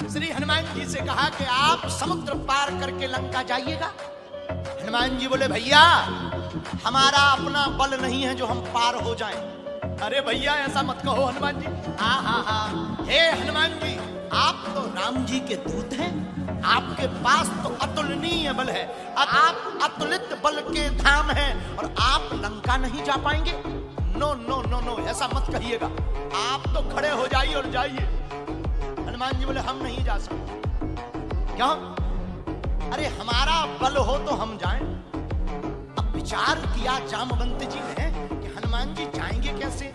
श्री हनुमान जी से कहा कि आप समुद्र पार करके लंका जाइएगा। हनुमान जी बोले भैया हमारा अपना बल नहीं है जो हम पार हो जाएं। अरे भैया ऐसा मत कहो हनुमान जी। हाँ हे हनुमान जी आप तो राम जी के दूत हैं, आपके पास तो अतुलनीय बल है, आप अतुलित बल के धाम हैं और आप लंका नहीं जा पाएंगे। नो नो नो नो ऐसा मत कहिएगा, आप तो खड़े हो जाइए और जाइए। हनुमान जी बोले हम नहीं जा सकते। क्यों? अरे हमारा बल हो तो हम जाएं। अब विचार किया जामवंत जी ने कि हनुमान जी जाएंगे कैसे।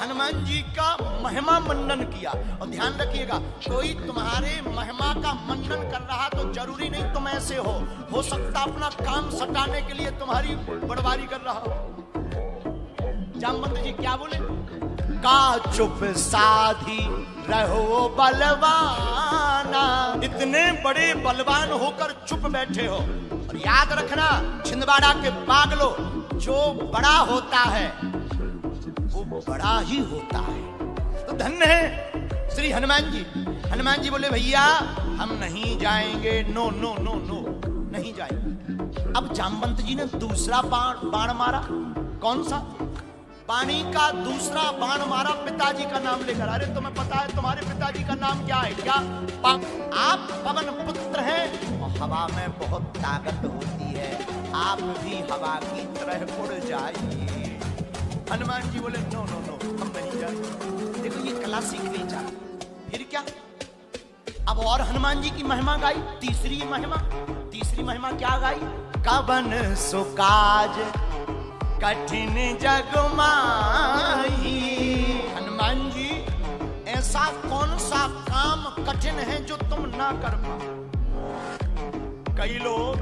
हनुमान जी का महिमा मंडन किया। और ध्यान रखिएगा कोई तुम्हारे महिमा का मंडन कर रहा तो जरूरी नहीं तुम ऐसे हो सकता अपना काम सटाने के लिए तुम्हारी बड़वारी कर रहा हो। जामवंत जी क्या बोले? का चुप साधी रहो बलवाना, इतने बड़े बलवान होकर चुप बैठे हो। और याद रखना छिंदवाड़ा के पागलो, जो बड़ा होता है वो बड़ा ही होता है। तो धन्य है श्री हनुमान जी। हनुमान जी बोले भैया हम नहीं जाएंगे। नो नो नो नो नहीं जाएंगे। अब जामवंत जी ने दूसरा बाण मारा। कौन सा? पानी का दूसरा बाण मारा पिताजी का नाम लेकर। अरे तुम्हें पता है तुम्हारे पिताजी का नाम क्या है? क्या? आप पवन पुत्र हैं और हवा में बहुत ताकत होती है, आप भी हवा की तरह उड़ जाइए। हनुमान जी बोले नो नो नो हम नहीं जाएंगे। देखो ये कला सीखनी चाहिए। फिर क्या? अब और हनुमान जी की महिमा गाई। तीसरी महिमा क्या गाई? कवन सुकाज कठिन जग माही। हनुमान जी ऐसा कौन सा काम कठिन है जो तुम ना कर पाओ। कई लोग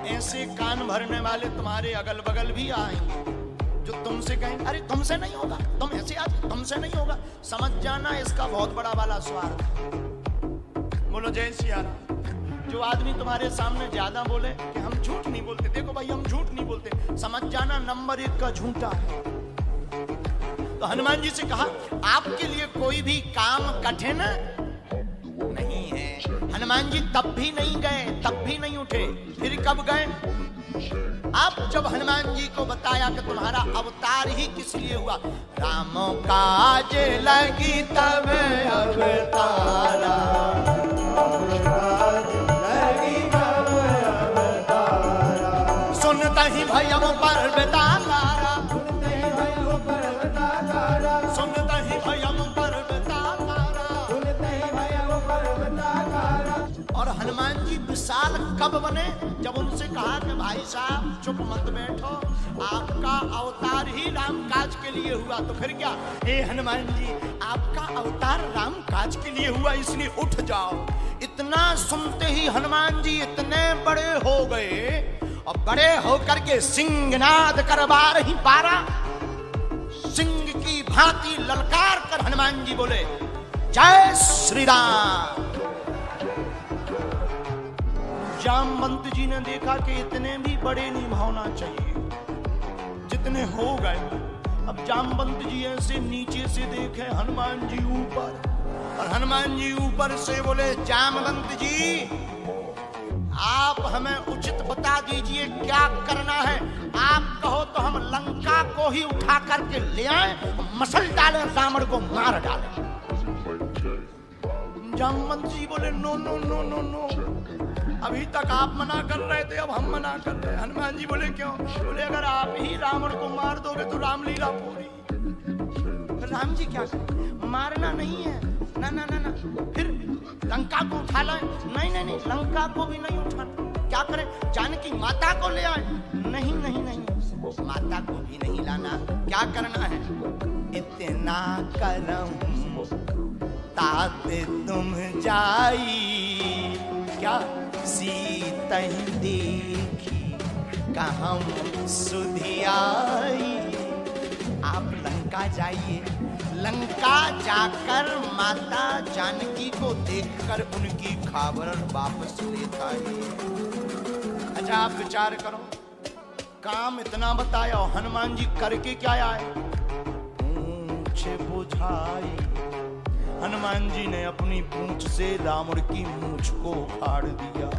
ऐसे कान भरने वाले तुम्हारे अगल बगल भी आएंगे जो तुमसे कहेंगे अरे तुमसे नहीं होगा, तुम ऐसे आज तुमसे नहीं होगा। समझ जाना इसका बहुत बड़ा वाला स्वार्थ। बोलो जय सिया राम। जो आदमी तुम्हारे सामने ज्यादा बोले कि हम झूठ नहीं बोलते, देखो भाई हम झूठ नहीं बोलते, समझ जाना नंबर 1 का झूठा है। तो हनुमान जी से कहा आपके लिए कोई भी काम कठिन नहीं है। हनुमान जी तब भी नहीं गए, तब भी नहीं उठे। फिर कब गए? अब जब हनुमान जी को बताया कि तुम्हारा अवतार ही किस लिए हुआ। राम काज लगी तब अवतारा, सुनता ही भयम पर्वता तारा, सुनता ही भयम पर्वता तारा। और हनुमान जी विशाल कब बने? जब उनसे कहा कि भाई साहब चुप मत बैठो, आपका अवतार ही राम काज के लिए हुआ। तो फिर क्या? हे हनुमान जी आपका अवतार राम काज के लिए हुआ इसलिए उठ जाओ। इतना सुनते ही हनुमान जी इतने बड़े हो गए और बड़े होकर के सिंहनाद करवा रही 12 सिंह की भांति ललकार कर हनुमान जी बोले जय श्री राम। जामवंत जी ने देखा कि इतने भी बड़े नहीं होना चाहिए जितने हो गए। अब जामवंत जी ऐसे नीचे से देखे हनुमान जी ऊपर, और हनुमान जी ऊपर से बोले जामवंत जी आप हमें उचित बता दीजिए क्या करना है। आप कहो तो हम लंका को ही उठा करके ले आए, मसल डालें, रावण को मार डालें। जामवंत जी बोले no no no no no, अभी तक आप मना कर रहे थे अब हम मना कर रहे हैं। हनुमान जी बोले क्यों? बोले अगर आप ही रावण को मार दोगे तो रामलीला पूरी। राम जी क्या करें? मारना नहीं है, ना ना ना ना। फिर लंका को उठा लाए? नहीं नहीं नहीं, लंका को भी नहीं उठाना। क्या करें? जानकी माता को ले आए? नहीं नहीं नहीं, माता को भी नहीं लाना। क्या करना है? इतना करम ताते तुम जाई, क्या सीता देखी कहम सुधियाई। आप लंका जाइए, लंका जाकर माता जानकी को देखकर उनकी खबर वापस लेता है। अच्छा आप विचार करो, काम इतना बताया और हनुमान जी करके क्या आए? पूछ बुझाई हनुमान जी ने अपनी पूंछ से रावण की मूंछ को उखाड़ दिया।